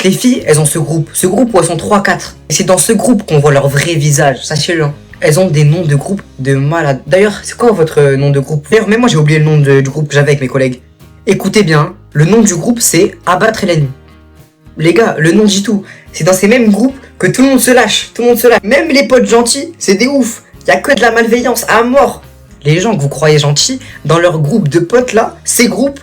les filles, elles ont ce groupe. Ce groupe où elles sont 3-4. Et c'est dans ce groupe qu'on voit leur vrai visage. Sachez-le. Hein. Elles ont des noms de groupe de malades. D'ailleurs, c'est quoi votre nom de groupe? D'ailleurs, même moi j'ai oublié le nom du groupe que j'avais avec mes collègues. Écoutez bien, le nom du groupe c'est Abattre l'ennemi. Les gars, le nom dit tout. C'est dans ces mêmes groupes que tout le monde se lâche. Tout le monde se lâche. Même les potes gentils, c'est des oufs. Y a que de la malveillance à mort. Les gens que vous croyez gentils, dans leur groupe de potes là, ces groupes,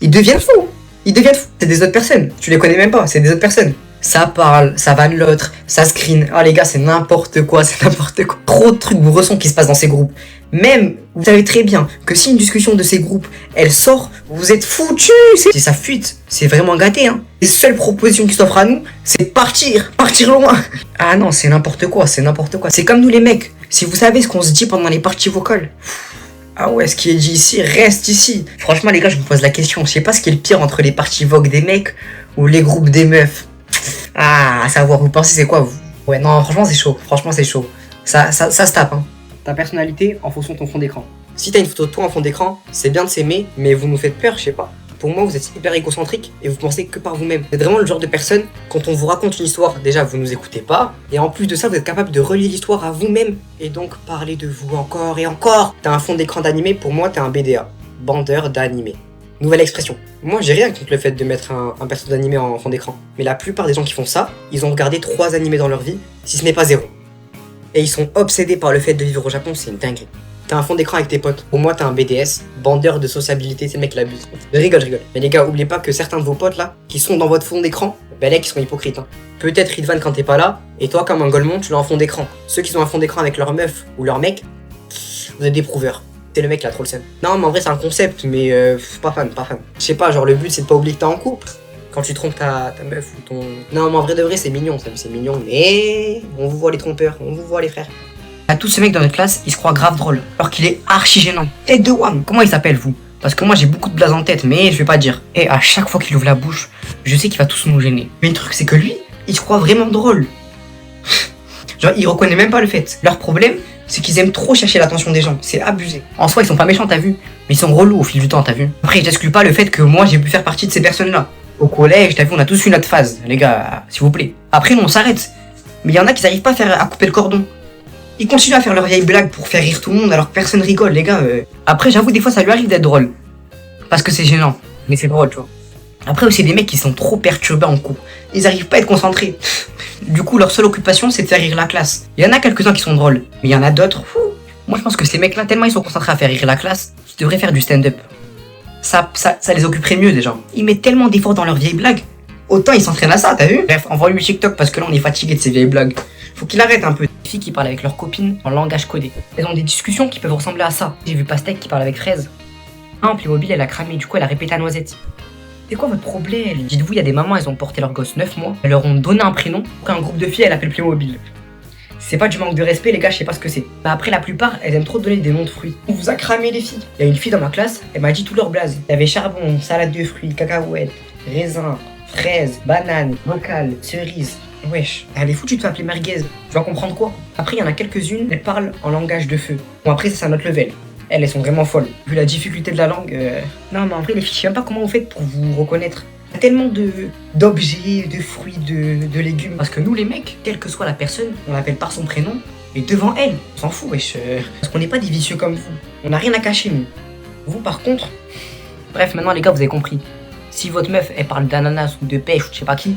ils deviennent fous. Ils deviennent fous. C'est des autres personnes. Tu les connais même pas, c'est des autres personnes. Ça parle, ça va de l'autre, ça screen. Ah les gars, c'est n'importe quoi, c'est n'importe quoi. Trop de trucs vous ressent qui se passent dans ces groupes. Même, vous savez très bien que si une discussion de ces groupes, elle sort, vous êtes foutus. Si ça fuite, c'est vraiment gâté. Hein. Les seules propositions qui s'offrent à nous, c'est partir loin. Ah non, c'est n'importe quoi, c'est n'importe quoi. C'est comme nous les mecs. Si vous savez ce qu'on se dit pendant les parties vocales. Ah ouais, ce qui est dit ici, reste ici. Franchement les gars, je me pose la question. Je sais pas ce qui est le pire entre les parties vogue des mecs ou les groupes des meufs. Ah, à savoir, vous pensez c'est quoi vous? Ouais, non, franchement c'est chaud. Franchement c'est chaud. Ça se tape, hein. Ta personnalité en fonction de ton fond d'écran. Si t'as une photo de toi en fond d'écran, c'est bien de s'aimer, mais vous nous faites peur, je sais pas. Pour moi, vous êtes hyper égocentrique et vous pensez que par vous-même. Vous êtes vraiment le genre de personne, quand on vous raconte une histoire, déjà vous nous écoutez pas, et en plus de ça, vous êtes capable de relier l'histoire à vous-même, et donc parler de vous encore et encore. T'as un fond d'écran d'animé, pour moi t'es un BDA, bandeur d'animé. Nouvelle expression. Moi j'ai rien contre le fait de mettre un perso d'animé en fond d'écran, mais la plupart des gens qui font ça, ils ont regardé 3 animés dans leur vie, si ce n'est pas 0. Et ils sont obsédés par le fait de vivre au Japon, c'est une dinguerie. T'as un fond d'écran avec tes potes. Pour moi, t'as un BDS, bandeur de sociabilité, c'est le mec qui l'abuse. Je rigole. Mais les gars, oubliez pas que certains de vos potes là, qui sont dans votre fond d'écran, ben les qui sont hypocrites. Hein. Peut-être Ridvan quand t'es pas là, et toi, comme un Golemon, tu l'as en fond d'écran. Ceux qui ont un fond d'écran avec leur meuf ou leur mec, vous êtes des prouveurs. C'est le mec qui a trop le seum. Non, mais en vrai, c'est un concept, mais pas fan. Je sais pas, genre le but c'est de pas oublier que t'es en couple. Quand tu trompes ta meuf ou ton. Non, mais en vrai de vrai, c'est mignon, ça, c'est mignon, mais on vous voit les trompeurs, on vous voit les frères. À tous ces mecs dans notre classe, il se croit grave drôle, alors qu'il est archi gênant. Tête de Wam, comment il s'appelle vous? Parce que moi j'ai beaucoup de blagues en tête, mais je vais pas dire. Et à chaque fois qu'il ouvre la bouche, je sais qu'il va tous nous gêner. Mais le truc c'est que lui, il se croit vraiment drôle. Genre il reconnaît même pas le fait. Leur problème, c'est qu'ils aiment trop chercher l'attention des gens, c'est abusé. En soi ils sont pas méchants t'as vu, mais ils sont relous au fil du temps t'as vu. Après je t'exclus pas le fait que moi j'ai pu faire partie de ces personnes là. Au collège t'as vu on a tous eu notre phase, les gars, s'il vous plaît. Après nous on s'arrête. Mais il y en a qui n'arrivent pas à couper le cordon. Ils continuent à faire leurs vieilles blagues pour faire rire tout le monde alors que personne rigole, les gars. Après, j'avoue, des fois, ça lui arrive d'être drôle. Parce que c'est gênant. Mais c'est drôle, tu vois. Après, aussi, des mecs qui sont trop perturbés en cours. Ils arrivent pas à être concentrés. Du coup, leur seule occupation, c'est de faire rire la classe. Il y en a quelques-uns qui sont drôles. Mais il y en a d'autres. Moi, je pense que ces mecs-là, tellement ils sont concentrés à faire rire la classe, qu'ils devraient faire du stand-up. Ça les occuperait mieux, déjà. Ils mettent tellement d'efforts dans leurs vieilles blagues. Autant ils s'entraînent à ça, t'as vu? Bref, envoie-lui TikTok parce que là, on est fatigué de ces vieilles blagues. Faut qu'il arrête un peu. Les filles qui parlent avec leurs copines en langage codé. Elles ont des discussions qui peuvent ressembler à ça. J'ai vu Pastèque qui parle avec Fraise. En Playmobil, elle a cramé, du coup elle a répété à Noisette. C'est quoi votre problème? Dites-vous, il y a des mamans, elles ont porté leur gosse 9 mois. Elles leur ont donné un prénom. Qu'un groupe de filles, elle appelle Playmobil. C'est pas du manque de respect, les gars, je sais pas ce que c'est. Mais après, la plupart, elles aiment trop donner des noms de fruits. On vous a cramé les filles. Il y a une fille dans ma classe, elle m'a dit tout leur blaze. Il y avait charbon, salade de fruits, cacahuètes, raisin, fraises, bananes, vocal, cerises. Wesh, elle est foutue de t'appeler merguez. Tu vas comprendre quoi? Après, il y en a quelques-unes, elles parlent en langage de feu. Bon, après, ça, c'est un autre level. Elles sont vraiment folles. Vu la difficulté de la langue. Non, mais en vrai, les filles, je sais même pas comment vous faites pour vous reconnaître. Il y a tellement d'objets, de fruits, de légumes. Parce que nous, les mecs, quelle que soit la personne, on l'appelle par son prénom. Et devant elle, on s'en fout, wesh. Parce qu'on n'est pas des vicieux comme vous. On n'a rien à cacher, nous. Vous, par contre. Bref, maintenant, les gars, vous avez compris. Si votre meuf, elle parle d'ananas ou de pêche ou je sais pas qui,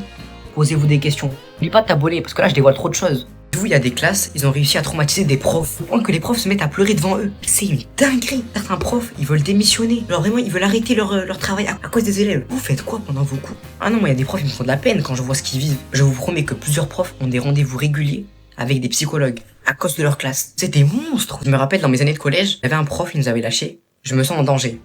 posez-vous des questions. N'oublie pas de t'abonner parce que là je dévoile trop de choses. Vous, il y a des classes, ils ont réussi à traumatiser des profs. Au point que les profs se mettent à pleurer devant eux. C'est une dinguerie. Certains profs, ils veulent démissionner. Genre vraiment, ils veulent arrêter leur travail à cause des élèves. Vous faites quoi pendant vos cours? Ah non, moi il y a des profs, ils me font de la peine quand je vois ce qu'ils vivent. Je vous promets que plusieurs profs ont des rendez-vous réguliers avec des psychologues à cause de leur classe. C'est des monstres. Je me rappelle dans mes années de collège, il y avait un prof, il nous avait lâché. Je me sens en danger.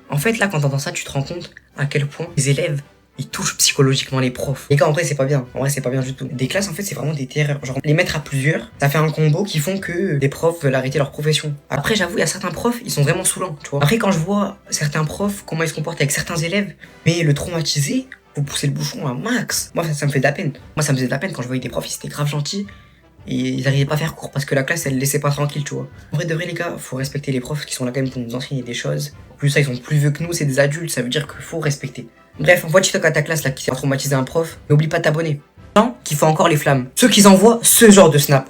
En fait, là, quand t'entends ça, tu te rends compte à quel point les élèves ils touchent psychologiquement les profs. Les gars, en vrai, c'est pas bien. En vrai, c'est pas bien du tout. Des classes, en fait, c'est vraiment des terreurs. Genre, les mettre à plusieurs, ça fait un combo qui font que les profs veulent arrêter leur profession. Après, j'avoue, il y a certains profs, ils sont vraiment saoulants, tu vois. Après, quand je vois certains profs, comment ils se comportent avec certains élèves, mais le traumatiser, vous poussez le bouchon à max. Moi, ça me fait de la peine. Moi, ça me faisait de la peine quand je voyais des profs, ils étaient grave gentils. Et ils arrivaient pas à faire cours parce que la classe elle laissait pas tranquille, tu vois. En vrai de vrai les gars, faut respecter les profs qui sont là quand même pour nous enseigner des choses. En plus ça ils sont plus vieux que nous, c'est des adultes, ça veut dire qu'il faut respecter. Bref, envoie TikTok à ta classe là qui a traumatisé un prof. N'oublie pas de t'abonner. Gens qui font encore les flammes. Ceux qui envoient ce genre de snap.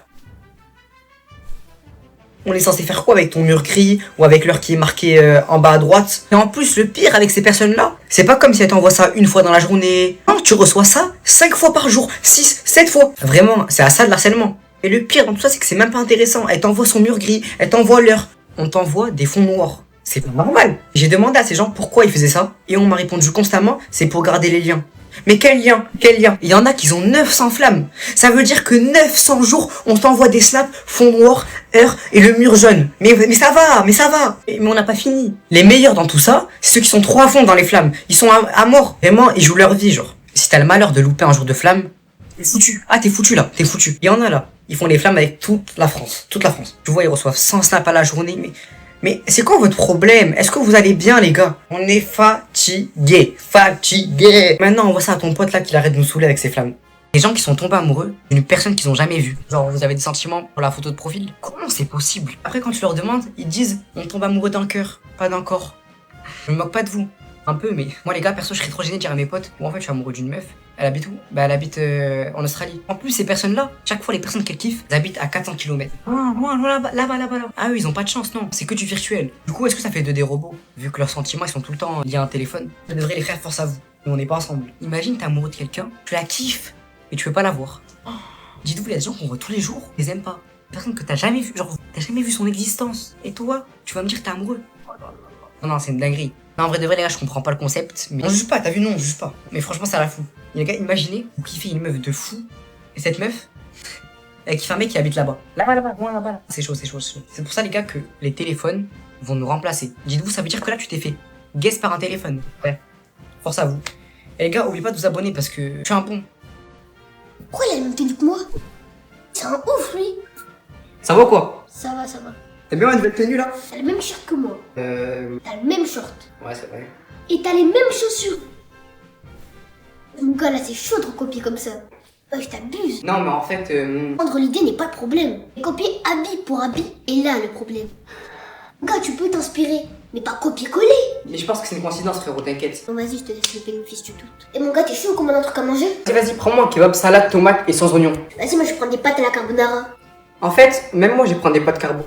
On est censé faire quoi avec ton mur gris ou avec l'heure qui est marquée en bas à droite? Et en plus, le pire avec ces personnes-là, c'est pas comme si elles t'envoient ça une fois dans la journée. Non, tu reçois ça 5 fois par jour, 6, 7 fois. Vraiment, c'est à ça de l'harcèlement. Et le pire dans tout ça, c'est que c'est même pas intéressant. Elle t'envoie son mur gris, elle t'envoie l'heure. On t'envoie des fonds noirs. C'est pas normal. J'ai demandé à ces gens pourquoi ils faisaient ça. Et on m'a répondu constamment, c'est pour garder les liens. Mais quel lien? Quel lien? Il y en a qui ont 900 flammes. Ça veut dire que 900 jours, on t'envoie des snaps, fond noir, heure et le mur jaune. Mais ça va, mais ça va. Mais on n'a pas fini. Les meilleurs dans tout ça, c'est ceux qui sont trop à fond dans les flammes. Ils sont à mort. Vraiment, ils jouent leur vie, genre. Si t'as le malheur de louper un jour de flamme, t'es foutu. Ah, t'es foutu là, t'es foutu. Il y en a là. Ils font les flammes avec toute la France. Toute la France. Tu vois, ils reçoivent 100 snaps à la journée, mais c'est quoi votre problème? Est-ce que vous allez bien, les gars? On est fatigués. Fatigués. Maintenant, on voit ça à ton pote là qu'il arrête de nous saouler avec ses flammes. Les gens qui sont tombés amoureux d'une personne qu'ils ont jamais vue. Genre, vous avez des sentiments pour la photo de profil. Comment c'est possible? Après, quand tu leur demandes, ils disent on tombe amoureux d'un cœur, pas d'un corps. Je me moque pas de vous. Un peu, mais moi, les gars, perso, je serais trop gêné de dire à mes potes bon, en fait, je suis amoureux d'une meuf. Elle habite où? Bah, elle habite en Australie. En plus, ces personnes-là, chaque fois, les personnes qu'elles kiffent, elles habitent à 400 km. Ah, moi, là-bas. Ah, eux, ils ont pas de chance, non. C'est que du virtuel. Du coup, est-ce que ça fait de des robots? Vu que leurs sentiments, ils sont tout le temps liés à un téléphone. Ça devrait les faire force à vous. Mais on n'est pas ensemble. Imagine, t'es amoureux de quelqu'un, tu la kiffes, mais tu peux pas la voir. Oh. Dites-vous, il y a des gens qu'on voit tous les jours, ils les aiment pas. Des personnes que t'as jamais vu, genre, t'as jamais vu son existence. Et toi, tu vas me dire que t'es amoureux. Non, c'est une dinguerie. Non, en vrai de vrai, les gars, je comprends pas le concept. Mais on juge pas, t'as vu, non, on juge pas. Mais franchement, ça la fout. Les gars, imaginez, vous kiffez une meuf de fou. Et cette meuf, elle kiffe un mec qui habite là-bas. Là-bas. C'est chaud. C'est pour ça, les gars, que les téléphones vont nous remplacer. Dites-vous, ça veut dire que là, tu t'es fait guess par un téléphone. Ouais. Force à vous. Et les gars, oubliez pas de vous abonner parce que je suis un bon. Pourquoi il a le même tenue que moi? C'est un ouf, lui. Ça va quoi? Ça va. T'as bien ma nouvelle tenue là? T'as le même shirt que moi. T'as le même short. Ouais, c'est vrai. Et t'as les mêmes chaussures. Mon gars, là, c'est chaud de recopier comme ça. Je t'abuse. Non, mais en fait. Prendre l'idée n'est pas le problème. Copier habit pour habit est là le problème. Gars, tu peux t'inspirer, mais pas copier-coller. Mais je pense que c'est une coïncidence, frérot, t'inquiète. Bon, vas-y, je te laisse le bénéfice du doute. Et mon gars, t'es chaud ou commande un truc à manger? Vas-y, prends-moi un kebab, salade, tomate et sans oignon. Vas-y, moi je prends des pâtes à la carbonara. En fait, même moi, je vais prendre des pâtes carbo.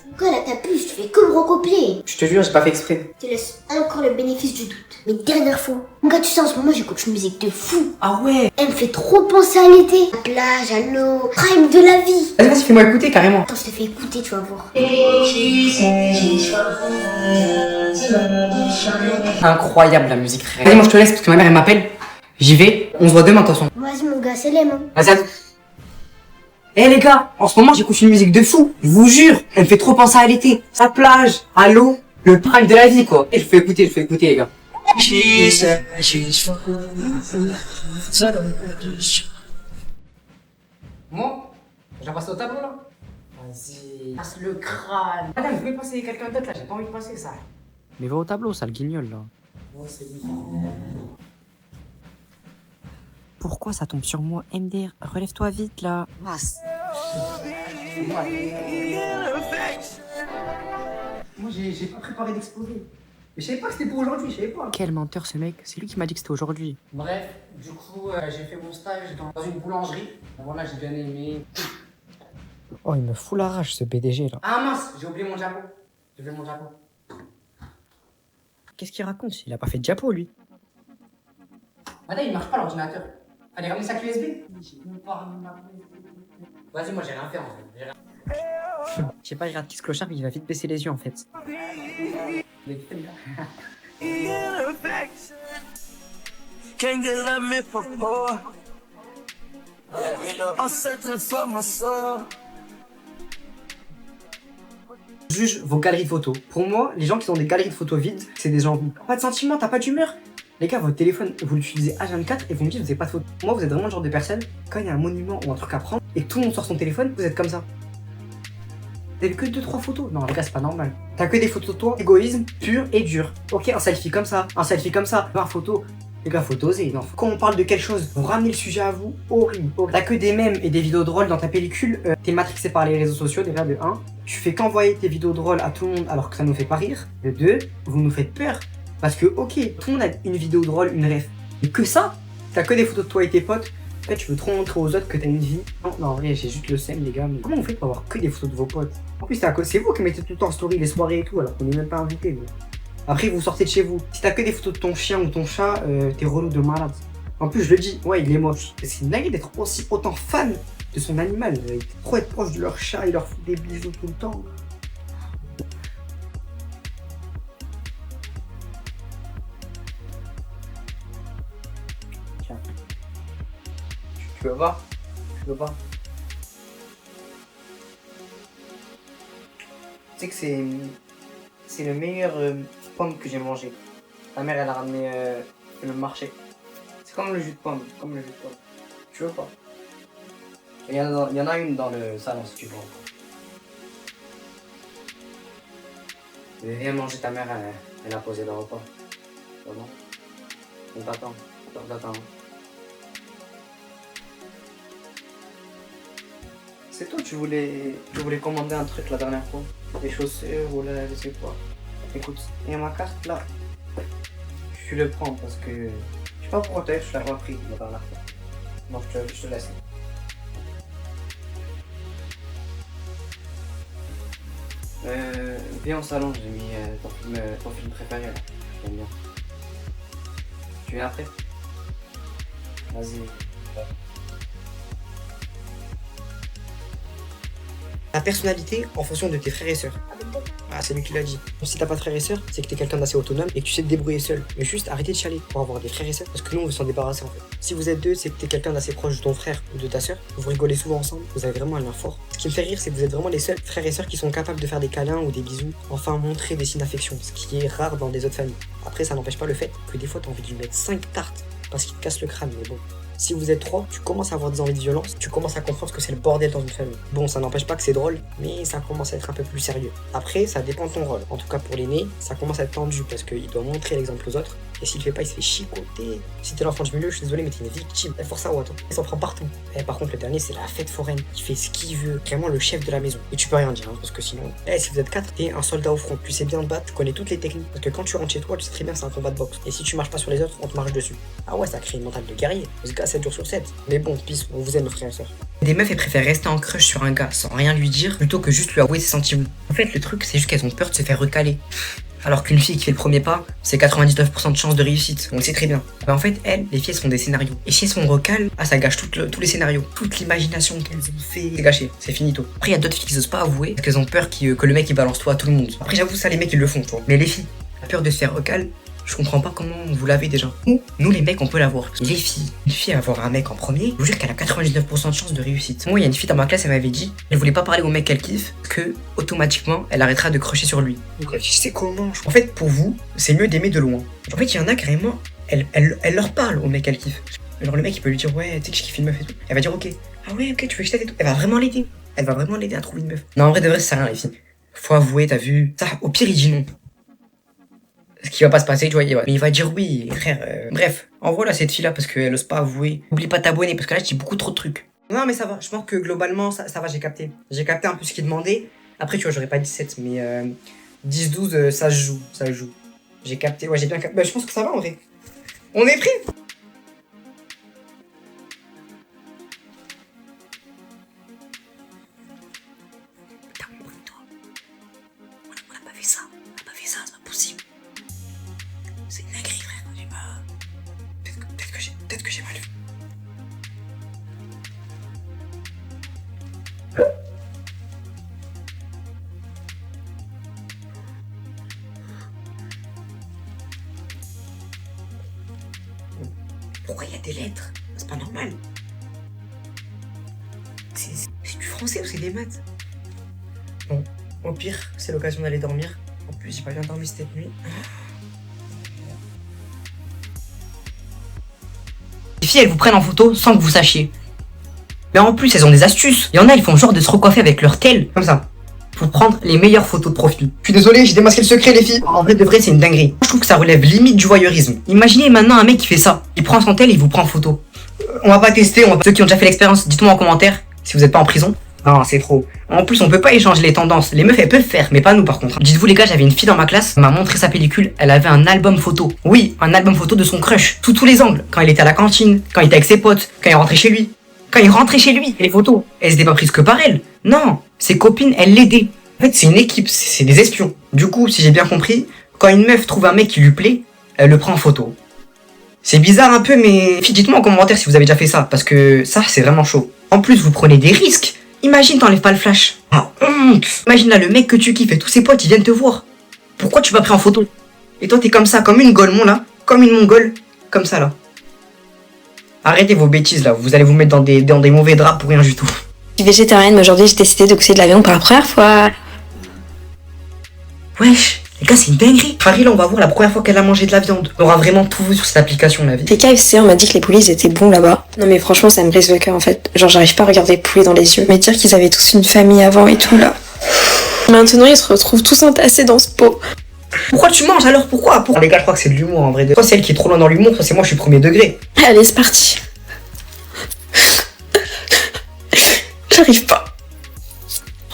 Mon gars, là, t'abuses, tu fais que me recopier. Je te jure, j'ai pas fait exprès. Je te laisse encore le bénéfice du doute. Mais dernière fois. Mon gars, tu sais, en ce moment, j'écoute une musique de fou. Ah ouais. Elle me fait trop penser à l'été. La plage, à l'eau, prime de la vie. Vas-y, fais-moi écouter carrément. Attends, je te fais écouter, tu vas voir. Incroyable la musique, frère. Vas-y, moi je te laisse parce que ma mère elle m'appelle. J'y vais, on se voit demain de toute façon. Vas-y, mon gars, c'est l'aime. Hein. Vas-y, à tout. Eh les gars, en ce moment j'écoute une musique de fou, je vous jure, elle me fait trop penser à l'été, sa plage, à l'eau, le prime de la vie quoi. Et je fais écouter les gars. Moi, j'ai passé au tableau là. Vas-y, passe le crâne. Madame, vous pouvez passer quelqu'un d'autre là, j'ai pas envie de passer ça. Mais va au tableau, ça le guignol là. Ouais, c'est Pourquoi ça tombe sur moi, MDR? Relève-toi vite là. Moi j'ai pas préparé d'exposé. Mais je savais pas que c'était pour aujourd'hui, je savais pas. Quel menteur ce mec, c'est lui qui m'a dit que c'était aujourd'hui. Bref, du coup j'ai fait mon stage dans une boulangerie. Voilà, j'ai bien aimé. Oh, il me fout la rage ce PDG là. Ah mince, j'ai oublié mon diapo. Qu'est-ce qu'il raconte? Il a pas fait de diapo lui. Madame, il marche pas l'ordinateur. Allez, ramenez sa clé USB. Vas-y, moi j'ai rien fait en fait. Je sais pas, il regarde qui ce clochard, il va vite baisser les yeux en fait. Can't get love me for poor. I'm searching for my soul. Juge vos galeries de photos. Pour moi, les gens qui ont des galeries de photos vides, c'est des gens vides. Pas de sentiments, t'as pas d'humeur. Les gars, votre téléphone, vous l'utilisez H24 et vous me dites, vous n'avez pas de photos. Moi, vous êtes vraiment le genre de personne, quand il y a un monument ou un truc à prendre et que tout le monde sort son téléphone, vous êtes comme ça. T'as vu que 2-3 photos? Non, les gars, c'est pas normal. T'as que des photos de toi, égoïsme pur et dur. Ok, un selfie comme ça, 20 photos. Les gars, faut oser. Non, quand on parle de quelque chose, vous ramenez le sujet à vous, horrible. T'as que des mèmes et des vidéos drôles dans ta pellicule. T'es matrixé par les réseaux sociaux, déjà de 1. Tu fais qu'envoyer tes vidéos drôles à tout le monde alors que ça nous fait pas rire. De 2, vous nous faites peur. Parce que, ok, tout le monde a une vidéo drôle, une ref. Mais que ça, t'as que des photos de toi et tes potes. Après, tu veux trop montrer aux autres que t'as une vie. Non, en vrai, j'ai juste le seum, les gars. Mais comment vous faites pour avoir que des photos de vos potes? En plus, c'est vous qui mettez tout le temps en story les soirées et tout, alors qu'on est même pas invité. Mais... Après, vous sortez de chez vous. Si t'as que des photos de ton chien ou ton chat, t'es relou de malade. En plus, je le dis, ouais, il est moche. C'est une dinguerie d'être aussi autant fan de son animal. Trop être proche de leur chat, il leur fout des bisous tout le temps. Tiens. Tu veux voir? Tu veux voir? Tu sais que c'est le meilleur pomme que j'ai mangé. Ta mère, elle a ramené le marché. C'est comme le jus de pomme, comme le jus de pomme. Tu veux pas? Il y en a une dans le salon si tu veux. Viens manger, ta mère, elle a posé le repas. C'est bon? On t'attend. On t'attend. C'est toi, tu voulais commander un truc la dernière fois. Des chaussures ou là, je sais quoi. Écoute, il y a ma carte là. Tu le prends parce que... Je sais pas pourquoi t'as eu, je l'ai repris la dernière fois. Donc je te laisse. Viens au salon, j'ai mis ton film préféré là. J'aime bien. Tu viens après? Vas-y. Ta personnalité en fonction de tes frères et sœurs. Ah, c'est lui qui l'a dit. Si t'as pas de frères et sœurs, c'est que t'es quelqu'un d'assez autonome et que tu sais te débrouiller seul. Mais juste arrêtez de chialer pour avoir des frères et sœurs parce que nous on veut s'en débarrasser en fait. Si vous êtes deux, c'est que t'es quelqu'un d'assez proche de ton frère ou de ta sœur. Vous rigolez souvent ensemble, vous avez vraiment un lien fort. Ce qui me fait rire, c'est que vous êtes vraiment les seuls frères et sœurs qui sont capables de faire des câlins ou des bisous, enfin montrer des signes d'affection, ce qui est rare dans des autres familles. Après, ça n'empêche pas le fait que des fois t'as envie de lui mettre 5 tartes parce qu'il te casse le crâne, mais bon. Si vous êtes trois, tu commences à avoir des envies de violence, tu commences à comprendre que c'est le bordel dans une famille. Bon, ça n'empêche pas que c'est drôle, mais ça commence à être un peu plus sérieux. Après, ça dépend de ton rôle. En tout cas, pour l'aîné, ça commence à être tendu parce qu'il doit montrer l'exemple aux autres. Et s'il le fait pas, il se fait chicoter. Si t'es l'enfant du milieu, je suis désolé, mais t'es une victime. Elle force à Watt. Il s'en prend partout. Et par contre, le dernier, c'est la fête foraine. Il fait ce qu'il veut. Vraiment le chef de la maison. Et tu peux rien dire, hein, parce que sinon. Si vous êtes 4, t'es un soldat au front. Tu sais bien te battre, tu connais toutes les techniques. Parce que quand tu rentres chez toi, tu sais très bien que c'est un combat de boxe. Et si tu marches pas sur les autres, on te marche dessus. Ah ouais, ça crée une mentale de guerrier. Ce gars, 7 jours sur 7. Mais bon, pisse, on vous aime, frères et sœurs. Des meufs, elles préfèrent rester en crush sur un gars sans rien lui dire plutôt que juste lui avouer ses sentiments. En fait, le truc, c'est juste qu'elles ont peur de se faire recaler. Alors qu'une fille qui fait le premier pas, c'est 99% de chance de réussite, on le sait très bien. Mais en fait, les filles, elles font des scénarios. Et si elles sont recales, ça gâche tous les scénarios. Toute l'imagination qu'elles ont fait, c'est gâché, c'est finito. Après, il y a d'autres filles qui osent pas avouer parce qu'elles ont peur que le mec il balance toi à tout le monde. Après, j'avoue, ça, les mecs ils le font, tu vois. Mais les filles, la peur de se faire recal, je comprends pas comment vous l'avez déjà. Nous les mecs on peut l'avoir. Les filles, une fille avoir un mec en premier, je vous jure qu'elle a 99% de chance de réussite. Moi il y a une fille dans ma classe, elle m'avait dit, elle voulait pas parler au mec qu'elle kiffe, que automatiquement elle arrêtera de crocher sur lui. Donc je sais comment. En fait pour vous, c'est mieux d'aimer de loin. En fait il y en a carrément, elle leur parle au mec qu'elle kiffe. Genre le mec il peut lui dire ouais tu sais que je kiffe une meuf et tout. Elle va dire ok, ah ouais ok tu veux que je t'aide et tout. Elle va vraiment l'aider. Elle va vraiment l'aider à trouver une meuf. Non en vrai de vrai ça sert à rien les filles. Faut avouer, t'as vu. Ça, au pire il dit non. Ce qui va pas se passer, tu vois, mais il va dire oui, frère. Bref, envoie là cette fille-là parce qu'elle ose pas avouer. N'oublie pas de t'abonner parce que là, je dis beaucoup trop de trucs. Non, mais ça va, je pense que globalement, ça va, j'ai capté. J'ai capté un peu ce qu'il demandait. Après, tu vois, j'aurais pas 17, mais 10-12, ça se joue. J'ai capté, ouais, j'ai bien capté. Bah, je pense que ça va en vrai. On est prêt? Putain, toi. On a pas fait ça. On a pas fait ça, c'est pas possible. C'est une dinguerie, frère. J'ai pas... Peut-être que j'ai mal vu. Pourquoi il y a des lettres? C'est pas normal. C'est du français ou c'est des maths? Bon, au pire, c'est l'occasion d'aller dormir. En plus, j'ai pas bien dormi cette nuit. Les filles, elles vous prennent en photo sans que vous sachiez. Mais en plus, elles ont des astuces. Il y en a, ils font genre de se recoiffer avec leur tel, comme ça, pour prendre les meilleures photos de profil. Je suis désolé, j'ai démasqué le secret, les filles. En vrai de vrai, c'est une dinguerie. Je trouve que ça relève limite du voyeurisme. Imaginez maintenant un mec qui fait ça. Il prend son tel et il vous prend en photo. On va pas tester, Ceux qui ont déjà fait l'expérience, dites-moi en commentaire si vous êtes pas en prison. Non, c'est trop. En plus, on peut pas échanger les tendances. Les meufs, elles peuvent faire, mais pas nous par contre. Dites-vous les gars, j'avais une fille dans ma classe, elle m'a montré sa pellicule, elle avait un album photo. Oui, un album photo de son crush, sous tous les angles. Quand il était à la cantine, quand il était avec ses potes, quand il rentrait chez lui. Quand il rentrait chez lui, et les photos, elles s'étaient pas prises que par elle. Non, ses copines, elles l'aidaient. En fait, c'est une équipe, c'est des espions. Du coup, si j'ai bien compris, quand une meuf trouve un mec qui lui plaît, elle le prend en photo. C'est bizarre un peu, mais dites-moi en commentaire si vous avez déjà fait ça, parce que ça, c'est vraiment chaud. En plus, vous prenez des risques. Imagine, t'enlèves pas le flash. Ah, honte. Imagine là, le mec que tu kiffes et tous ses potes, ils viennent te voir. Pourquoi tu m'as pris en photo? Et toi, t'es comme ça, comme une golemon là, comme une mongole, comme ça là. Arrêtez vos bêtises là, vous allez vous mettre dans des mauvais draps pour rien du tout. Je suis végétarienne, mais aujourd'hui j'ai décidé de goûter de la viande pour la première fois. Wesh, les gars, c'est une dinguerie. Harry, là, on va voir la première fois qu'elle a mangé de la viande. On aura vraiment tout vu sur cette application, la vie. Les KFC, on m'a dit que les poulets ils étaient bons là-bas. Non mais franchement, ça me brise le cœur en fait. Genre, j'arrive pas à regarder les poulets dans les yeux. Mais dire qu'ils avaient tous une famille avant et tout là. Maintenant, ils se retrouvent tous entassés dans ce pot. Pourquoi tu manges alors? Pourquoi? Les gars, je crois que c'est de l'humour en vrai. Soit c'est elle qui est trop loin dans l'humour, soit c'est moi, je suis premier degré. Allez, c'est parti. J'arrive pas.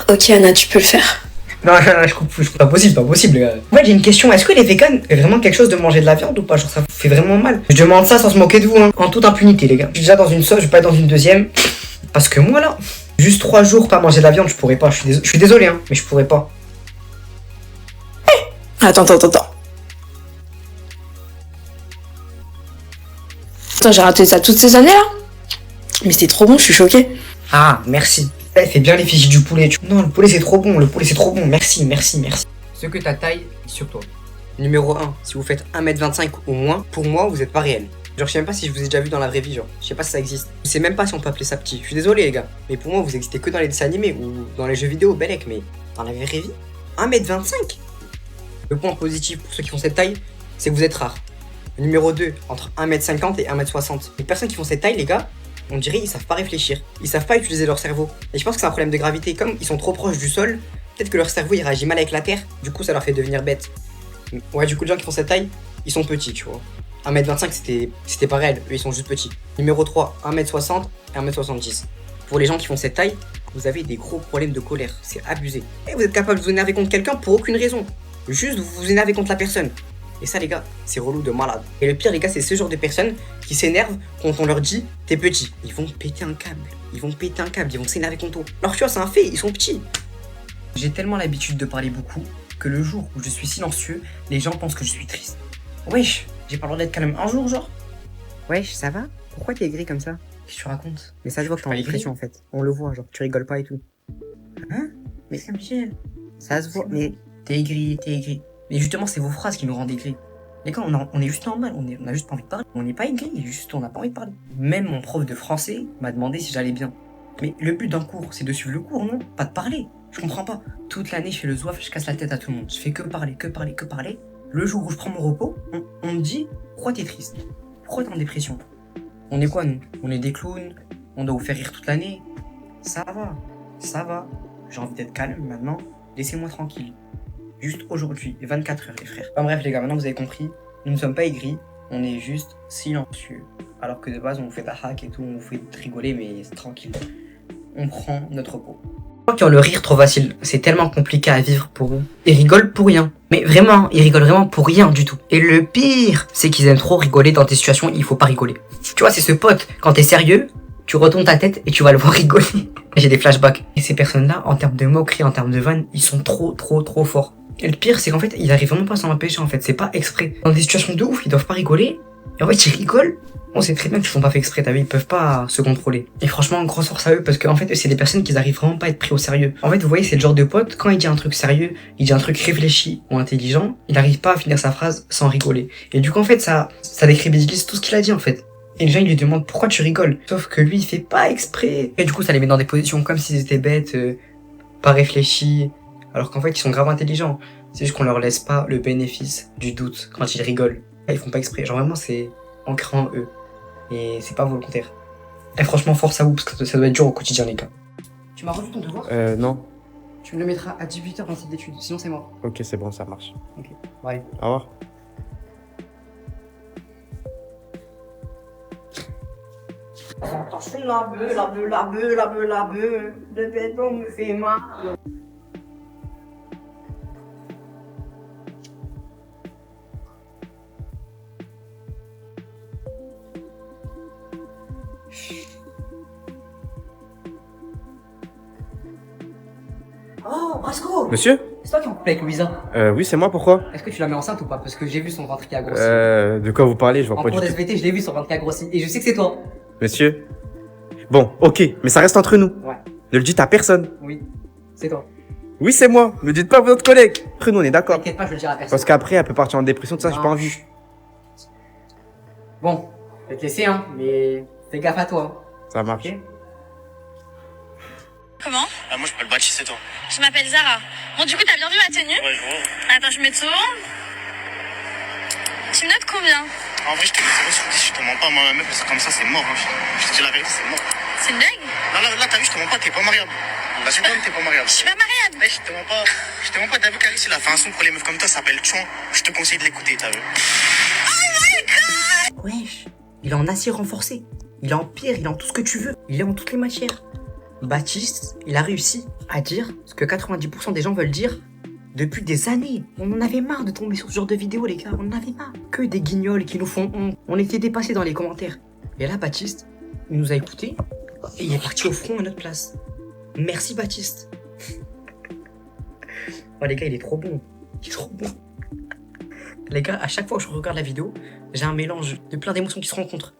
Ok, Anna, tu peux le faire. Non, je coupe, pas possible, les gars. En fait, j'ai une question, est-ce que les vegans fait vraiment quelque chose de manger de la viande ou pas? Genre, ça vous fait vraiment mal? Je demande ça sans se moquer de vous, hein. En toute impunité, les gars. Je suis déjà dans une sauce, je vais pas être dans une deuxième. Parce que moi, là, juste 3 jours pas manger de la viande, je pourrais pas. Je suis désolé, hein, mais je pourrais pas. Attends. Attends, j'ai raté ça toutes ces années là? Mais c'est trop bon, je suis choquée. Ah, merci. Elle fait bien les fiches du poulet. Non, le poulet c'est trop bon, Merci. Ce que ta taille est sur toi. Numéro 1, si vous faites 1m25 ou moins, pour moi, vous êtes pas réel. Genre, je sais même pas si je vous ai déjà vu dans la vraie vie, genre. Je sais pas si ça existe. Je sais même pas si on peut appeler ça petit. Je suis désolé, les gars. Mais pour moi, vous existez que dans les dessins animés ou dans les jeux vidéo, Belek. Mais dans la vraie vie, 1m25. Le point positif pour ceux qui font cette taille, c'est que vous êtes rare. Numéro 2, entre 1m50 et 1m60. Les personnes qui font cette taille, les gars, on dirait ils savent pas réfléchir. Ils savent pas utiliser leur cerveau. Et je pense que c'est un problème de gravité. Comme ils sont trop proches du sol, peut-être que leur cerveau il réagit mal avec la terre. Du coup, ça leur fait devenir bêtes. Ouais, du coup, les gens qui font cette taille, ils sont petits, tu vois. 1m25, c'était pas réel. Eux, ils sont juste petits. Numéro 3, 1m60 et 1m70. Pour les gens qui font cette taille, vous avez des gros problèmes de colère. C'est abusé. Et vous êtes capable de vous énerver contre quelqu'un pour aucune raison. Juste vous vous énervez contre la personne. Et ça, les gars, c'est relou de malade. Et le pire, les gars, c'est ce genre de personnes qui s'énervent quand on leur dit t'es petit. Ils vont péter un câble. Ils vont s'énerver contre toi. Alors, tu vois, c'est un fait, ils sont petits. J'ai tellement l'habitude de parler beaucoup que le jour où je suis silencieux, les gens pensent que je suis triste. Wesh, j'ai pas le droit d'être calme un jour, genre. Wesh, ça va? Pourquoi t'es aigri comme ça? Qu'est-ce que tu racontes? Mais ça se voit que t'es en dépression en fait. On le voit, genre, tu rigoles pas et tout. Hein? Mais c'est Michel. Ça se voit, mais t'es aigri. Mais justement, c'est vos phrases qui nous rendent aigris. Les gars, on est juste normal, on a juste pas envie de parler. On n'est pas aigri, juste on n'a pas envie de parler. Même mon prof de français m'a demandé si j'allais bien. Mais le but d'un cours, c'est de suivre le cours, non? Pas de parler. Je comprends pas. Toute l'année, je fais le zouaf, je casse la tête à tout le monde. Je fais que parler. Le jour où je prends mon repos, on me dit pourquoi t'es triste? Pourquoi t'es en dépression? On est quoi, nous? On est des clowns? On doit vous faire rire toute l'année? Ça va. J'ai envie d'être calme maintenant. Laissez-moi tranquille. Juste aujourd'hui, 24 heures, les frères. Enfin bref, les gars, maintenant vous avez compris. Nous ne sommes pas aigris, on est juste silencieux. Alors que de base, on vous fait la hack et tout, on vous fait rigoler, mais c'est tranquille. On prend notre repos. Je crois qu'ils ont le rire trop facile. C'est tellement compliqué à vivre pour eux. Ils rigolent pour rien. Mais vraiment, ils rigolent vraiment pour rien du tout. Et le pire, c'est qu'ils aiment trop rigoler dans des situations où il faut pas rigoler. Tu vois, c'est ce pote, quand t'es sérieux, tu retournes ta tête et tu vas le voir rigoler. J'ai des flashbacks. Et ces personnes-là, en termes de moquerie, en termes de vannes, ils sont trop forts. Et le pire, c'est qu'en fait, ils arrivent vraiment pas à s'en empêcher, en fait. C'est pas exprès. Dans des situations de ouf, ils doivent pas rigoler. Et en fait, ils rigolent. On sait très bien qu'ils font pas fait exprès, t'as vu, ils peuvent pas se contrôler. Et franchement, grosse force à eux, parce qu'en fait, c'est des personnes qui arrivent vraiment pas à être pris au sérieux. En fait, vous voyez, c'est le genre de pote, quand il dit un truc sérieux, il dit un truc réfléchi ou intelligent, il arrive pas à finir sa phrase sans rigoler. Et du coup, en fait, ça décrédibilise tout ce qu'il a dit, en fait. Et les gens, ils lui demandent pourquoi tu rigoles. Sauf que lui, il fait pas exprès. Et du coup, ça les met dans des positions comme s'ils étaient bêtes, pas réfléchis. Alors qu'en fait, ils sont grave intelligents. C'est juste qu'on leur laisse pas le bénéfice du doute quand ils rigolent. Ils font pas exprès. Genre vraiment, c'est ancré en eux. Et c'est pas volontaire. Et franchement, force à vous, parce que ça doit être dur au quotidien, les gars. Tu m'as reçu ton devoir? Non. Tu me le mettras à 18h dans cette étude, sinon c'est mort. Ok, c'est bon, ça marche. Ok, bye. Au revoir. Attention, la beuh, le béton me fait mal. Oh, Brasco! Monsieur? C'est toi qui es en couple avec Louisa? Oui, c'est moi, pourquoi? Est-ce que tu la mets enceinte ou pas? Parce que j'ai vu son ventre qui a grossi. De quoi vous parlez? Je vois En pas cours du tout. d'SVT, je l'ai vu son ventre qui a grossi. Et je sais que c'est toi. Monsieur? Bon, ok, mais ça reste entre nous. Ouais. Ne le dites à personne. Oui, c'est toi. Oui, c'est moi. Ne dites pas à votre collègue. Entre nous, on est d'accord. T'inquiète pas, je le dirai à personne. Parce qu'après, elle peut partir en dépression, tout ça, j'ai Non. pas envie. Bon, je vais te laisser, hein, mais fais gaffe à toi. Ça marche. Ok. Comment? Moi je m'appelle Baptiste et toi? Je m'appelle Zara. Bon, du coup, t'as bien vu ma tenue? Ouais, je vois. Attends, je me tourne. Tu me notes combien? En vrai, je te mets 0 sur 10, je te mens pas, moi, ma meuf, c'est comme ça, c'est mort. Hein. Je te dis la vérité, c'est mort. C'est une blague? Là, t'as vu, je te mens pas, t'es pas mariable. Là, c'est t'es pas mariable. Je suis pas mariable. Ouais, je te mens pas, t'as vu, Caris, il a fait un son pour les meufs comme toi, ça s'appelle Chouan. Je te conseille de l'écouter, t'as vu. Wesh, il est en acier renforcé. Il est en pierre, il est en tout ce que tu veux. Il est en toutes les matières. Baptiste, il a réussi à dire ce que 90% des gens veulent dire depuis des années. On en avait marre de tomber sur ce genre de vidéos, les gars. On en avait marre. Que des guignols qui nous font honte. On était dépassés dans les commentaires. Et là, Baptiste, il nous a écoutés et il est parti au front à notre place. Merci, Baptiste. Oh, les gars, il est trop bon. Il est trop bon. Les gars, à chaque fois que je regarde la vidéo, j'ai un mélange de plein d'émotions qui se rencontrent.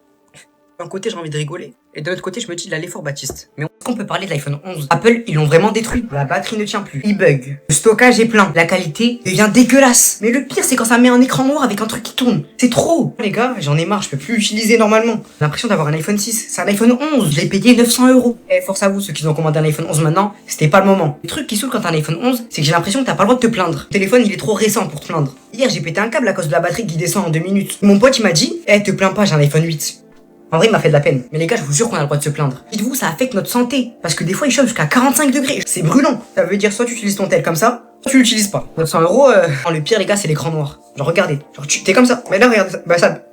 D'un côté, j'ai envie de rigoler. Et de l'autre côté, je me dis, il a l'effort, Baptiste. Mais est-ce qu'on peut parler de l'iPhone 11? Apple, ils l'ont vraiment détruit. La batterie ne tient plus. Il bug. Le stockage est plein. La qualité devient dégueulasse. Mais le pire, c'est quand ça met un écran noir avec un truc qui tourne. C'est trop. Les gars, j'en ai marre. Je peux plus l'utiliser normalement. J'ai l'impression d'avoir un iPhone 6. C'est un iPhone 11. Je l'ai payé 900 €. Et force à vous, ceux qui ont commandé un iPhone 11 maintenant, c'était pas le moment. Le truc qui saoule quand t'as un iPhone 11, c'est que j'ai l'impression que t'as pas le droit de te plaindre. Le téléphone, il est trop récent pour te plaindre. Hier, j'ai pété un câble à cause de la batterie qui descend en 2 minutes. Mon pote, il m'a dit, te plains pas, j'ai un iPhone 8. En vrai, il m'a fait de la peine. Mais les gars, je vous jure qu'on a le droit de se plaindre. Dites-vous, ça affecte notre santé. Parce que des fois, il chauffe jusqu'à 45 degrés. C'est brûlant. Ça veut dire soit tu utilises ton tel comme ça, soit tu l'utilises pas. 900 €, le pire, les gars, c'est l'écran noir. Genre, regardez. Genre, t'es comme ça. Mais là, regarde,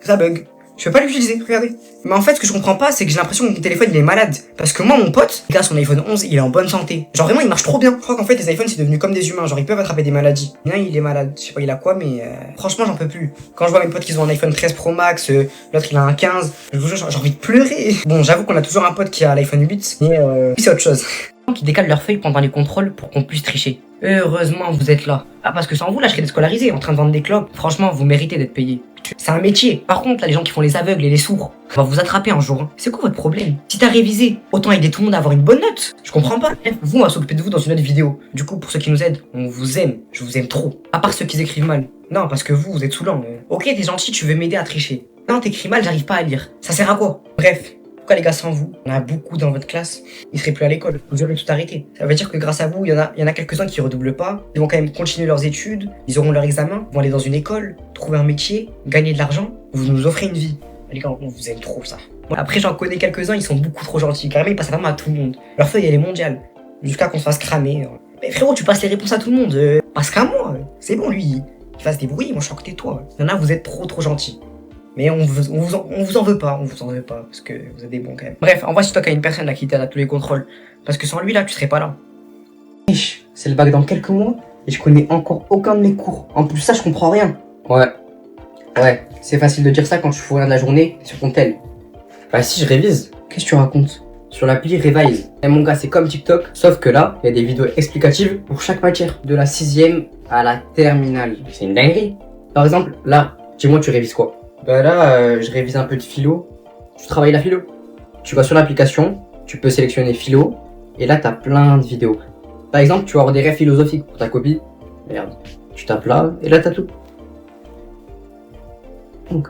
ça bug. Je peux pas l'utiliser, regardez. Mais en fait, ce que je comprends pas, c'est que j'ai l'impression que mon téléphone, il est malade. Parce que moi, mon pote, les gars, son iPhone 11, il est en bonne santé. Genre, vraiment, il marche trop bien. Je crois qu'en fait, les iPhones, c'est devenu comme des humains. Genre, ils peuvent attraper des maladies. L'un, il est malade. Je sais pas, il a quoi, mais franchement, j'en peux plus. Quand je vois mes potes qui ont un iPhone 13 Pro Max, l'autre, il a un 15. Je vous jure, j'ai envie de pleurer. Bon, j'avoue qu'on a toujours un pote qui a l'iPhone 8, mais c'est autre chose. Qui décalent leurs feuilles pendant les contrôles pour qu'on puisse tricher. Heureusement, vous êtes là. Ah, parce que sans vous, là, je serais déscolarisé, en train de vendre des clopes. Franchement, vous méritez d'être payé. C'est un métier. Par contre, là, les gens qui font les aveugles et les sourds, on va vous attraper un jour. Hein. C'est quoi votre problème? Si t'as révisé, autant aider tout le monde à avoir une bonne note. Je comprends pas. Vous, on va s'occuper de vous dans une autre vidéo. Du coup, pour ceux qui nous aident, on vous aime. Je vous aime trop. À part ceux qui écrivent mal. Non, parce que vous êtes saoulant. Ok, t'es gentil, tu veux m'aider à tricher. Non, t'écris mal, j'arrive pas à lire. Ça sert à quoi? Bref. Pourquoi les gars, sans vous, on a beaucoup dans votre classe, ils seraient plus à l'école, vous aurez tout arrêté. Ça veut dire que grâce à vous, il y en a quelques-uns qui redoublent pas, ils vont quand même continuer leurs études, ils auront leur examen, vont aller dans une école, trouver un métier, gagner de l'argent, vous nous offrez une vie. Les gars, on vous aime trop ça. Après, j'en connais quelques-uns, ils sont beaucoup trop gentils, carrément ils passent vraiment à tout le monde. Leur feuille, elle est mondiale, jusqu'à qu'on se fasse cramer. Mais frérot, tu passes les réponses à tout le monde, passe qu'à moi, c'est bon lui, il va se débrouiller, moi je suis à côté de toi. Il y en a, vous êtes trop gentils. Mais on vous en veut pas, parce que vous êtes des bons quand même. Bref, envoie si toi qu'il y a une personne là qui t'aide à tous les contrôles. Parce que sans lui là, tu serais pas là. C'est le bac dans quelques mois, et je connais encore aucun de mes cours. En plus ça, je comprends rien. Ouais, c'est facile de dire ça quand tu fous rien de la journée sur ton tel. Bah si, je révise. Qu'est-ce que tu racontes? Sur l'appli Revise. Et mon gars, c'est comme TikTok, sauf que là, il y a des vidéos explicatives pour chaque matière. De la 6ème à la terminale. C'est une dinguerie. Par exemple, là, dis-moi, tu révises quoi? Bah là, je révise un peu de philo. Tu travailles la philo. Tu vas sur l'application, tu peux sélectionner philo, et là t'as plein de vidéos. Par exemple, tu vas avoir des rêves philosophiques pour ta copie. Merde. Tu tapes là, et là t'as tout. Donc,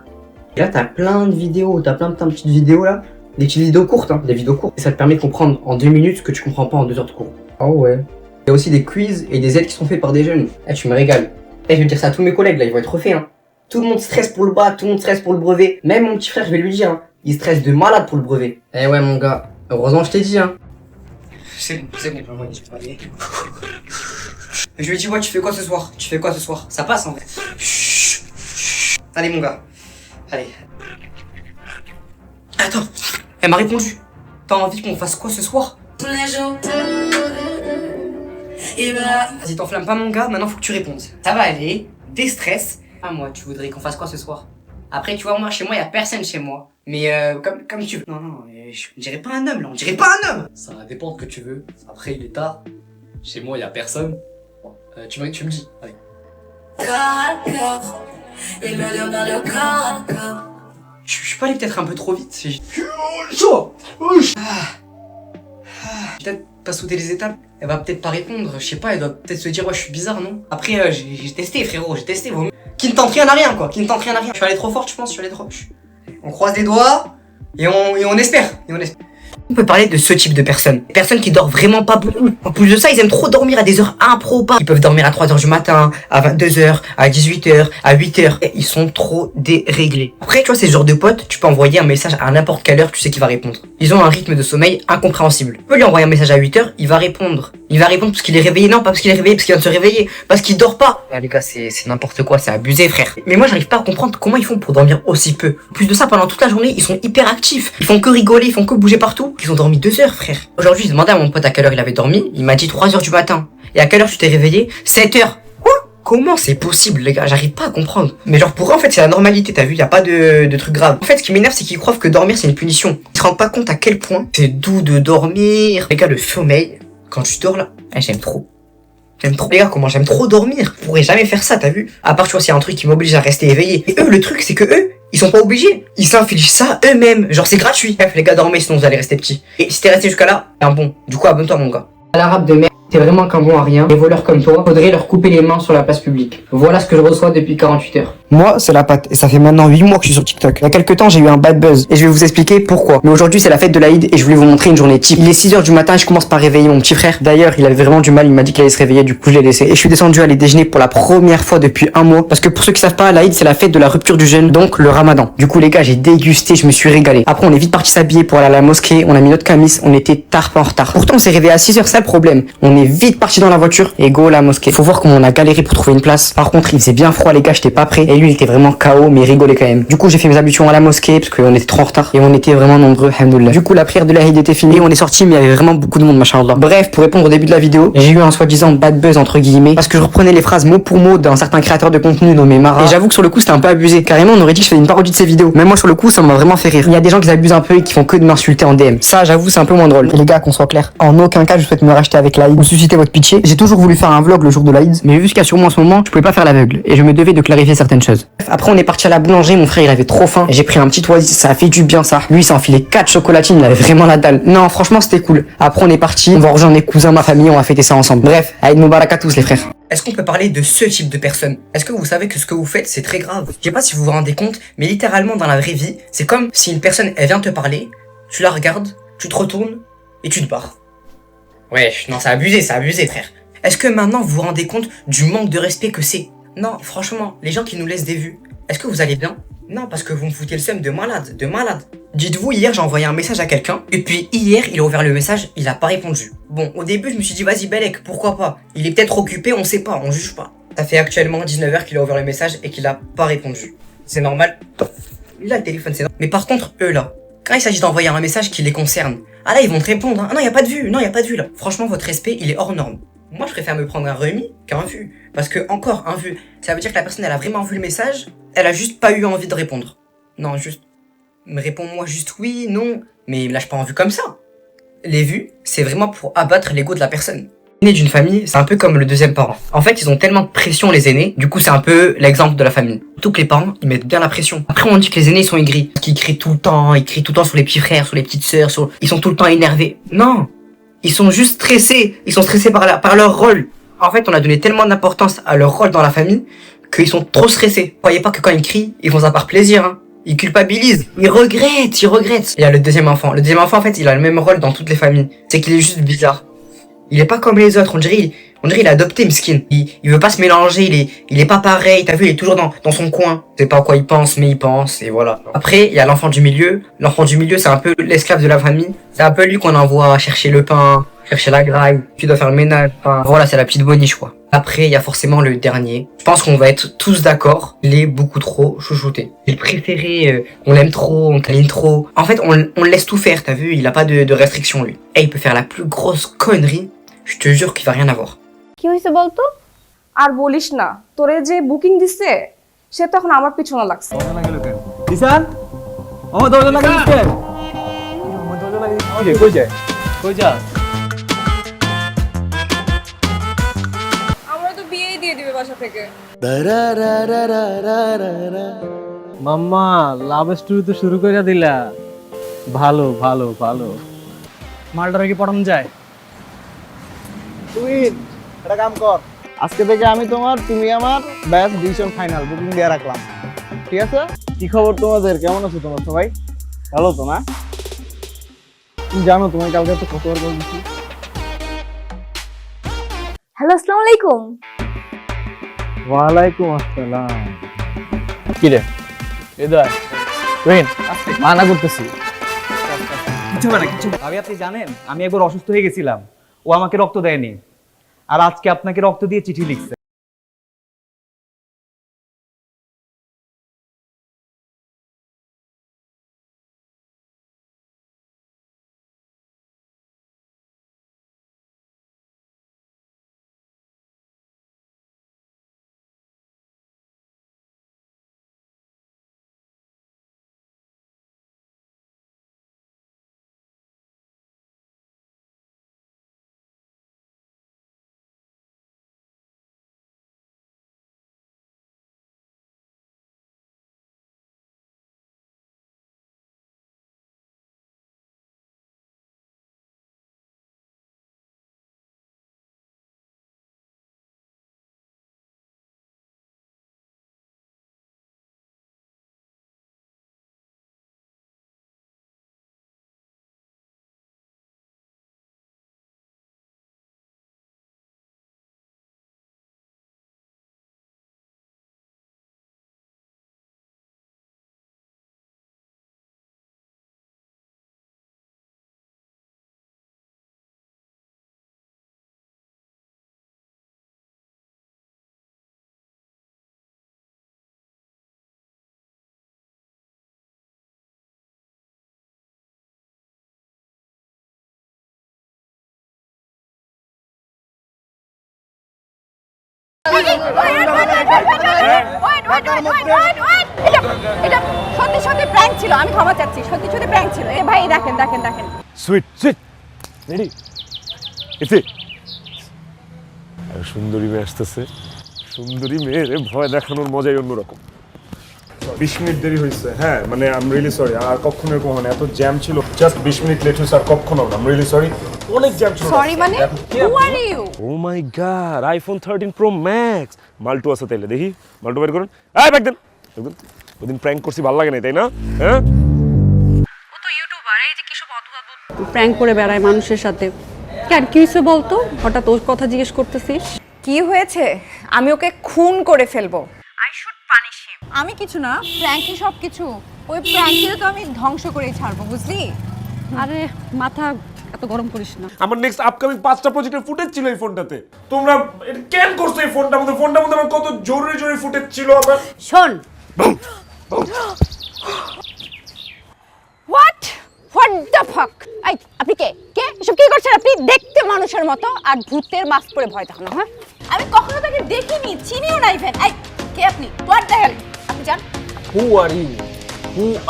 et là t'as plein de vidéos, t'as plein de petites vidéos là. Des petites vidéos courtes, hein, des vidéos courtes. Et ça te permet de comprendre en 2 minutes ce que tu comprends pas en 2 heures de cours. Oh ouais. Il y a aussi des quiz et des aides qui sont faits par des jeunes. Tu me régales. Je vais dire ça à tous mes collègues là, ils vont être refaits hein. Tout le monde stresse pour le bac, tout le monde stresse pour le brevet. Même mon petit frère, je vais lui dire, hein, il stresse de malade pour le brevet. Eh ouais, mon gars, heureusement je t'ai dit, hein. C'est bon, je vais aller. Je lui ai dit, ouais, tu fais quoi ce soir? Ça passe, en vrai. Allez, mon gars. Allez. Attends. Elle m'a répondu. T'as envie qu'on fasse quoi ce soir? Vas-y, t'enflamme pas mon gars, maintenant faut que tu répondes. Ça va aller, déstresse. Ah moi, tu voudrais qu'on fasse quoi ce soir? Après, tu vois, moi, chez moi, y a personne chez moi. Mais comme tu veux. Non, je dirais pas un homme là, on dirait pas un homme. Ça dépend de ce que tu veux. Après, il est tard. Chez moi, y a personne. Tu me dis. Allez. Je suis pas allé peut-être un peu trop vite. Chaud. Peut-être pas sauter les étapes. Elle va peut-être pas répondre. Je sais pas, elle doit peut-être se dire ouais, je suis bizarre, non? Après, j'ai testé, frérot, j'ai testé. Qui ne tente rien à rien, quoi. Qui ne tente rien à rien. Je suis allé trop fort, je pense. Je suis allé trop. On croise les doigts et on espère. On peut parler de ce type de personnes. Des personnes qui dorment vraiment pas beaucoup. En plus de ça, ils aiment trop dormir à des heures improbables. Ils peuvent dormir à 3h du matin, à 22h, à 18h, à 8h. Et ils sont trop déréglés. Après, tu vois, ces genres de potes, tu peux envoyer un message à n'importe quelle heure, tu sais qu'il va répondre. Ils ont un rythme de sommeil incompréhensible. Tu peux lui envoyer un message à 8h, il va répondre. Il va répondre parce qu'il est réveillé. Non, pas parce qu'il est réveillé, parce qu'il vient de se réveiller. Parce qu'il dort pas. Ah, les gars, c'est n'importe quoi, c'est abusé, frère. Mais moi, j'arrive pas à comprendre comment ils font pour dormir aussi peu. En plus de ça, pendant toute la journée, ils sont hyper actifs. Ils font que rigoler, ils font que bouger partout. Ils ont dormi 2 heures, frère. Aujourd'hui, j'ai demandé à mon pote à quelle heure il avait dormi. Il m'a dit 3h du matin. Et à quelle heure tu t'es réveillé? 7h. Quoi? Comment c'est possible, les gars? J'arrive pas à comprendre. Mais genre, pour eux, en fait, c'est la normalité, t'as vu? Y a pas de truc grave. En fait, ce qui m'énerve, c'est qu'ils croient que dormir, c'est une punition. Ils se rendent pas compte à quel point c'est doux de dormir. Les gars, le sommeil, quand tu dors là, j'aime trop. J'aime trop. Les gars, comment j'aime trop dormir. Je pourrais jamais faire ça, t'as vu? À part, tu vois, s'il y a un truc qui m'oblige à rester éveillé. Et eux, le truc, c'est que eux, ils sont pas obligés. Ils s'infligent ça eux-mêmes. Genre, c'est gratuit. Bref, les gars, dormez, sinon vous allez rester petits. Et si t'es resté jusqu'à là, t'es un bon. Du coup, abonne-toi, mon gars. À l'arabe de merde, t'es vraiment qu'un bon à rien. Les voleurs comme toi, faudrait leur couper les mains sur la place publique. Voilà ce que je reçois depuis 48 heures. Moi, c'est la patte, et ça fait maintenant 8 mois que je suis sur TikTok. Il y a quelques temps, j'ai eu un bad buzz, et je vais vous expliquer pourquoi. Mais aujourd'hui, c'est la fête de l'Aïd, et je voulais vous montrer une journée type. Il est 6h du matin, et je commence par réveiller mon petit frère. D'ailleurs, il avait vraiment du mal, il m'a dit qu'il allait se réveiller, du coup, je l'ai laissé. Et je suis descendu aller déjeuner pour la première fois depuis un mois, parce que pour ceux qui savent pas, l'Aïd, c'est la fête de la rupture du jeûne, donc le ramadan. Du coup, les gars, j'ai dégusté, je me suis régalé. Après, on est vite parti s'habiller pour aller à la mosquée, on a mis notre camis, on était tard pas en retard. Pourtant, on s'est réveillé à 6h, c'est le problème. On est vite parti dans la voiture, et go, la mosquée. Faut voir comment on a galéré pour trouver une place. Par contre, il faisait bien froid, les gars, j'étais pas prêt, et lui, il était vraiment KO, mais il rigolait quand même. Du coup, j'ai fait mes ablutions à la mosquée parce qu'on était trop en retard et on était vraiment nombreux, alhamdoulilah. Du coup, la prière de l'Aïd était finie, on est sorti, mais il y avait vraiment beaucoup de monde, machallah. Bref, pour répondre au début de la vidéo, j'ai eu un soi-disant bad buzz entre guillemets parce que je reprenais les phrases mot pour mot d'un certain créateur de contenu nommé Mara. Et j'avoue que sur le coup, c'était un peu abusé. Carrément, on aurait dit que je faisais une parodie de ses vidéos. Même moi, sur le coup, ça m'a vraiment fait rire. Il y a des gens qui abusent un peu et qui font que de m'insulter en DM. Ça, j'avoue, c'est un peu moins drôle. Et les gars, qu'on soit clair, en aucun cas, je souhaite me racheter avec l'Aïd ou susciter votre pitié. J'ai toujours voulu faire un vlog le jour de l'Aïd, mais vu ce qu'il y a sur moi en ce moment, je pouvais pas faire l'aveugle et je me devais de clarifier certaines choses. Après, on est parti à la boulangerie, mon frère, il avait trop faim. J'ai pris un petit oasis, ça a fait du bien ça. Lui, il s'est enfilé 4 chocolatines, il avait vraiment la dalle. Non, franchement, c'était cool. Après, on est parti, on va rejoindre mes cousins, ma famille, on va fêter ça ensemble. Bref, Aïd Moubarak à tous les frères. Est-ce qu'on peut parler de ce type de personne? Est-ce que vous savez que ce que vous faites, c'est très grave? Je sais pas si vous vous rendez compte, mais littéralement dans la vraie vie, c'est comme si une personne, elle vient te parler, tu la regardes, tu te retournes et tu te barres. Ouais, non, c'est abusé, frère. Est-ce que maintenant vous vous rendez compte du manque de respect que c'est? Non, franchement, les gens qui nous laissent des vues, est-ce que vous allez bien? Non, parce que vous me foutez le seum de malade, Dites-vous, hier j'ai envoyé un message à quelqu'un, et puis hier il a ouvert le message, il a pas répondu. Bon, au début je me suis dit vas-y Belek, pourquoi pas? Il est peut-être occupé, on sait pas, on juge pas. Ça fait actuellement 19h qu'il a ouvert le message et qu'il a pas répondu. C'est normal. Il a le téléphone, c'est normal. Mais par contre, eux là, quand il s'agit d'envoyer un message qui les concerne, ah là ils vont te répondre, hein. Ah non, y a pas de vue, là. Franchement, votre respect, il est hors norme. Moi je préfère me prendre un remis qu'un vu. Parce que encore un vu, ça veut dire que la personne elle a vraiment vu le message, elle a juste pas eu envie de répondre. Non, juste, réponds-moi juste oui, non, mais me lâche pas en vue comme ça. Les vues, c'est vraiment pour abattre l'ego de la personne. L'aîné d'une famille, c'est un peu comme le deuxième parent. En fait, ils ont tellement de pression les aînés, du coup c'est un peu l'exemple de la famille. Surtout que les parents, ils mettent bien la pression. Après on dit que les aînés ils sont aigris, qu'ils crient tout le temps, ils crient tout le temps sur les petits frères, sur les petites sœurs, ils sont tout le temps énervés. Non, ils sont juste stressés, ils sont stressés par leur rôle. En fait, on a donné tellement d'importance à leur rôle dans la famille qu'ils sont trop stressés. Croyez pas que quand ils crient, ils font ça par plaisir, hein. Ils culpabilisent, ils regrettent. Il y a le deuxième enfant. Le deuxième enfant, en fait, il a le même rôle dans toutes les familles. C'est qu'il est juste bizarre. Il est pas comme les autres. On dirait il est adopté, Mskin. Il veut pas se mélanger, il est pas pareil. T'as vu, il est toujours dans son coin. Je sais pas quoi il pense, mais il pense, et voilà. Après, il y a l'enfant du milieu. L'enfant du milieu, c'est un peu l'esclave de la famille. C'est un peu lui qu'on envoie chercher le pain, chercher la graille, tu dois faire le ménage. Enfin, voilà, c'est la petite boniche, quoi. Après, il y a forcément le dernier. Je pense qu'on va être tous d'accord. Il est beaucoup trop chouchouté. C'est le préféré, on l'aime trop, on câline trop. En fait, on le laisse tout faire, t'as vu, il a pas de restriction, lui. Et il peut faire la plus grosse connerie. Je te jure qu'il va rien avoir. কি হইছে বলতো? আর বলিস না, তোরে যে বুকিং দিছে সে তখন আমার পিছনে লাগছে। দিশান আমার দরজা লাগিয়ে দিতে আমার দরজা লাগিয়ে দিতে কই যায় কই যা আমরা তো বিয়েই দিয়ে দিবে বাসা থেকে। মাম্মা লাভ স্টোরি তো শুরু করে দিলা ভালো ভালো ভালো মালটারে কি পড়ানো যায় তুই একটা কাম কর আজকে থেকে আমি তোমার তুমি আমার ব্যাস ডিসিশন ফাইনাল বুকিং দিয়ে রাখলাম ঠিক আছে কি খবর তোমাদের কেমন আছো তোমরা সবাই ভালো তো না তুমি জানো তোমার কালকে তো কতবার কল দিছি হ্যালো আসসালামু আলাইকুম। ওয়ালাইকুম আসসালাম কি রে এদার তুহিন মানা করতেছি কিছু না কিছু আগে আপনি জানেন আমি একবার অসুস্থ হয়ে গেছিলাম ও আমাকে রক্ত দেয়নি আর আজকে আপনাকে রক্ত দিয়ে চিঠি লিখছে এটা সত্যি সত্যি প্র্যাঙ্ক ছিল, আমি ক্ষমা চাচ্ছি, সত্যি সত্যি প্র্যাঙ্ক ছিল। এ ভাই দেখেন দেখেন দেখেন সুইট সুইট রেডি ইফি সুন্দরী মেয়ে আসতেছে সুন্দরী মেয়ের ভয় দেখানোর মজাই অন্যরকম 20 মিনিট দেরি হয়েছে হ্যাঁ মানে আই এম রিয়েলি সরি আর কখনো এরকম হয় না এত জ্যাম ছিল জাস্ট 20 মিনিট লেট হয়েছে আর কখনো না আই এম রিয়েলি সরি অনেক জ্যাম ছিল সরি মানে who are you oh my God iPhone 13 pro max মাল্টু আছে তাইলে দেখি মাল্টু বের করুন এই ব্যাক দেন ওদিন প্র্যাঙ্ক করছি ভালো লাগে না তাই না হ্যাঁ ও তো ইউটিউবার এই যে কি সব অদ্ভুত অদ্ভুত প্র্যাঙ্ক করে বেড়ায় মানুষের সাথে। কেন কি হইছে বলতো, হঠাৎ ওর কথা জিজ্ঞেস করতেছিস? কি হয়েছে, আমি ওকে খুন করে ফেলবো। I should punish him. আমি কিছু না, প্র্যাঙ্কই সব কিছু। ওই প্র্যাঙ্ককে তো আমি ধ্বংস করেই ছাড়বো, বুঝলি? আরে মাথা এত গরম করিস না। আমার নেক্সট আপকামিং 5টা প্রজেক্টের ফুটেজ ছিল এই ফোনটাতে তোমরা এটা কেন করছো এই ফোনটার মধ্যে আমার কত জরুরি জরুরি ফুটেজ ছিল আমার শোন হোয়াট হোয়াট দ্য ফাক এই আপনি কে কে এসব কি করছেন আপনি? দেখতে মানুষের মতো আর ভূতের মাস্ক পরে ভয় দেখানো। হ্যাঁ আমি কখনো তাকে দেখিনি, চিনিও না ইভেন। এই কে আপনি? What the hell? আপনি জান হু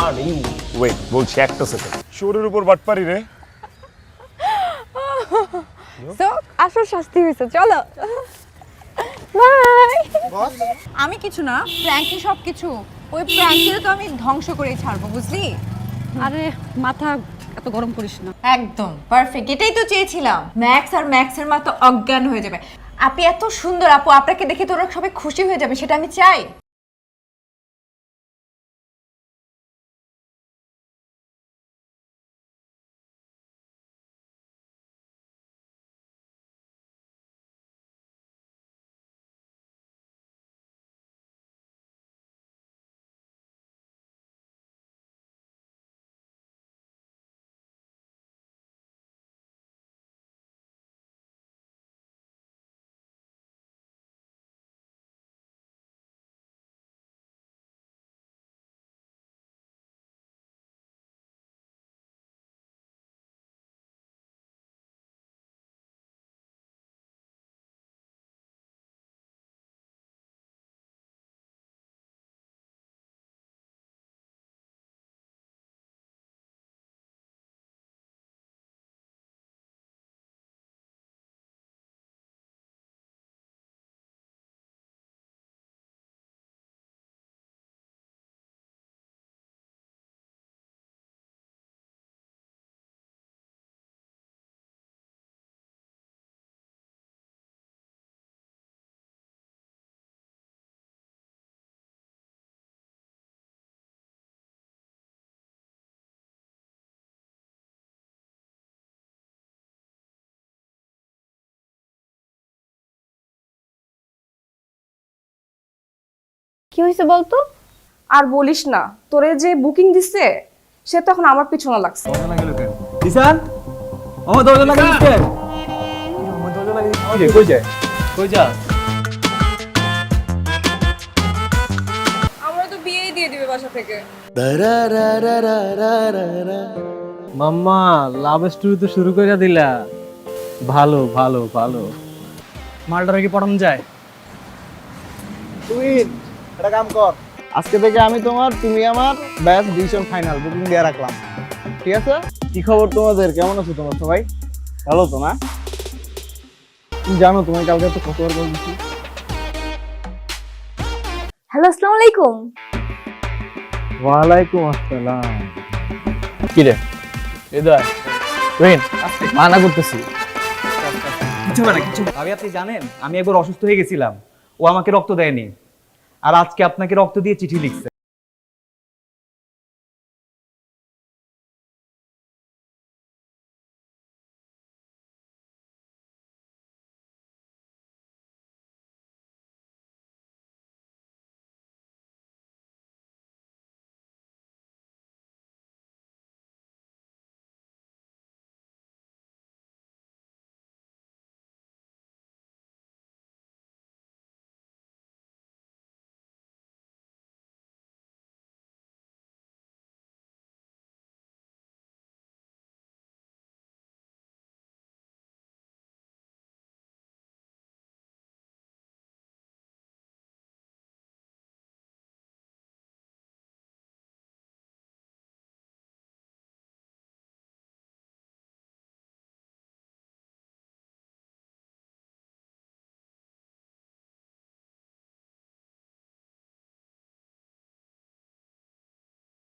আর ইউ ওয়েট বলছি একটা সেকেন্ড শোরের উপর বাটপারি রে সো আসল শাস্তি হয়েছে, চলো বাই। আমি কিছু না, প্র্যাঙ্কই সব কিছু। ওই প্র্যাঙ্ককে তো আমি ধ্বংস করেই ছাড়বো, বুঝলি? আরে মাথা এত গরম করিস না। একদম পারফেক্ট, এটাই তো চেয়েছিলাম। ম্যাক্স আর ম্যাক্সের মা তো অজ্ঞান হয়ে যাবে। আপনি এত সুন্দর আপু, আপনাকে দেখে তোরা সবাই খুশি হয়ে যাবে, সেটা আমি চাই। কি হয়েছে বলতো? আর বলিস না, তোরে যে বুকিং দিছে সে তো এখন আমার পিছনে লাগছে। দিশান আমার দরজা লাগাই দিচ্ছে। আমার দরজা লাগাই দিচ্ছে। কই যায়? কই যা? আমরা তো বিয়েই দিয়ে দিবে বাসা থেকে। মাম্মা লাভ স্টোরি তো শুরু করে দিলা। ভালো ভালো ভালো। মালটারে কি পড়ানো যায়? তুই একটা কাম কর, আজকে থেকে আমি তোমার তুমি আমার ব্যাচ ডিসিশন ফাইনাল বুকিং দিয়ে রাখলাম, ঠিক আছে? কি খবর তোমাদের, কেমন আছো তোমরা সবাই? ভালো তো না? তুমি জানো তোমায় কালকে তো কতবার কল দিচ্ছি। হ্যালো, আসসালামু আলাইকুম। ওয়ালাইকুম আসসালাম। কি রে এদার রহিন মানা করতেছি। কিছু না কিছু। ভাবি আপনি জানেন আমি একবার অসুস্থ হয়ে গেছিলাম, ও আমাকে রক্ত দেয়নি, আর আজকে আপনাকে রক্ত দিয়ে চিঠি লিখছে।